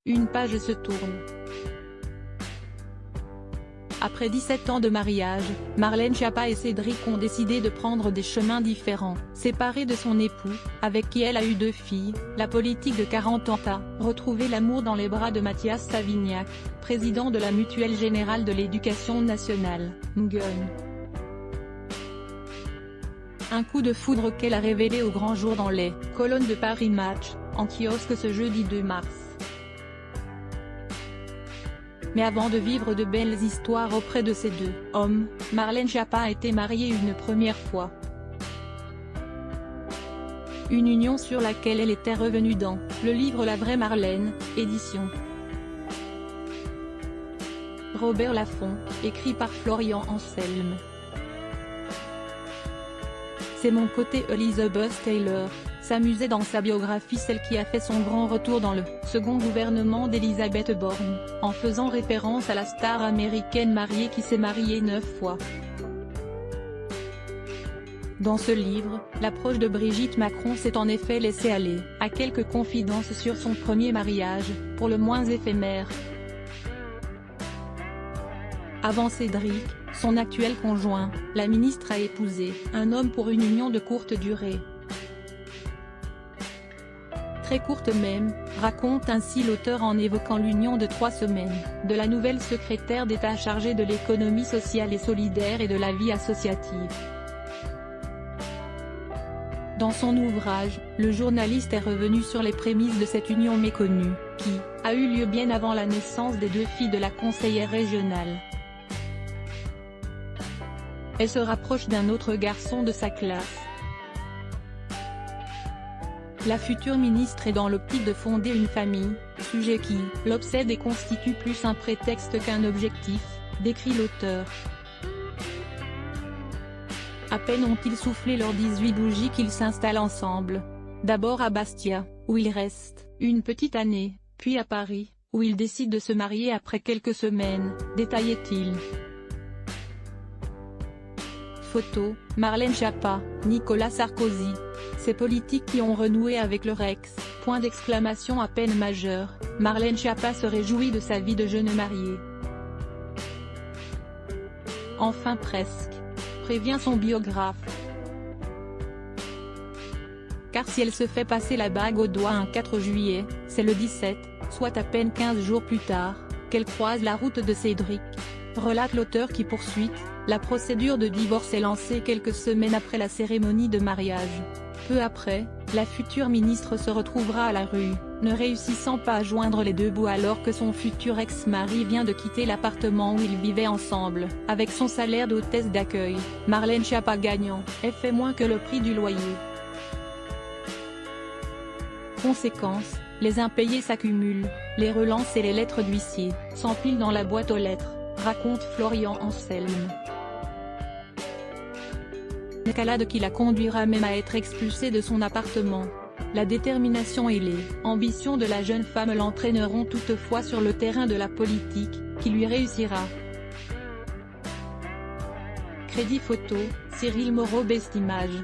Une page se tourne. Après 17 ans de mariage, Marlène Schiappa et Cédric ont décidé de prendre des chemins différents. Séparée de son époux, avec qui elle a eu 2 filles, la politique de 40 ans a retrouvé l'amour dans les bras de Mathias Savignac, président de la Mutuelle Générale de l'Éducation Nationale, MGEN. Un coup de foudre qu'elle a révélé au grand jour dans les colonnes de Paris Match, en kiosque ce jeudi 2 mars. Mais avant de vivre de belles histoires auprès de ces 2 hommes, Marlène Schiappa a été mariée une première fois. Une union sur laquelle elle était revenue dans le livre La vraie Marlène, édition Robert Laffont, écrit par Florian Anselme. C'est mon côté Elizabeth Taylor, s'amusait dans sa biographie celle qui a fait son grand retour dans le second gouvernement d'Elizabeth Borne, en faisant référence à la star américaine mariée qui s'est mariée 9 fois. Dans ce livre, la proche de Brigitte Macron s'est en effet laissée aller à quelques confidences sur son premier mariage, pour le moins éphémère. Avant Cédric, son actuel conjoint, la ministre a épousé un homme pour une union de courte durée. Très courte même, raconte ainsi l'auteur en évoquant l'union de 3 semaines, de la nouvelle secrétaire d'État chargée de l'économie sociale et solidaire et de la vie associative. Dans son ouvrage, le journaliste est revenu sur les prémices de cette union méconnue, qui a eu lieu bien avant la naissance des 2 filles de la conseillère régionale. Elle se rapproche d'un autre garçon de sa classe. La future ministre est dans l'optique de fonder une famille, sujet qui l'obsède et constitue plus un prétexte qu'un objectif, décrit l'auteur. À peine ont-ils soufflé leurs 18 bougies qu'ils s'installent ensemble. D'abord à Bastia, où ils restent une petite année, puis à Paris, où ils décident de se marier après quelques semaines, détaillait-il. Photo, Marlène Schiappa, Nicolas Sarkozy. Ces politiques qui ont renoué avec leur ex, point d'exclamation à peine majeur, Marlène Schiappa se réjouit de sa vie de jeune mariée. Enfin presque, prévient son biographe. Car si elle se fait passer la bague au doigt un 4 juillet, c'est le 17, soit à peine 15 jours plus tard, qu'elle croise la route de Cédric. Relate l'auteur qui poursuit, la procédure de divorce est lancée quelques semaines après la cérémonie de mariage. Peu après, la future ministre se retrouvera à la rue, ne réussissant pas à joindre les 2 bouts alors que son futur ex-mari vient de quitter l'appartement où ils vivaient ensemble. Avec son salaire d'hôtesse d'accueil, Marlène Schiappa gagnant, elle fait moins que le prix du loyer. Conséquence, les impayés s'accumulent, les relances et les lettres d'huissier s'empilent dans la boîte aux lettres, raconte Florian Anselme. Escalade qui la conduira même à être expulsée de son appartement. La détermination et les ambitions de la jeune femme l'entraîneront toutefois sur le terrain de la politique, qui lui réussira. Crédit photo, Cyril Moreau. Best Image.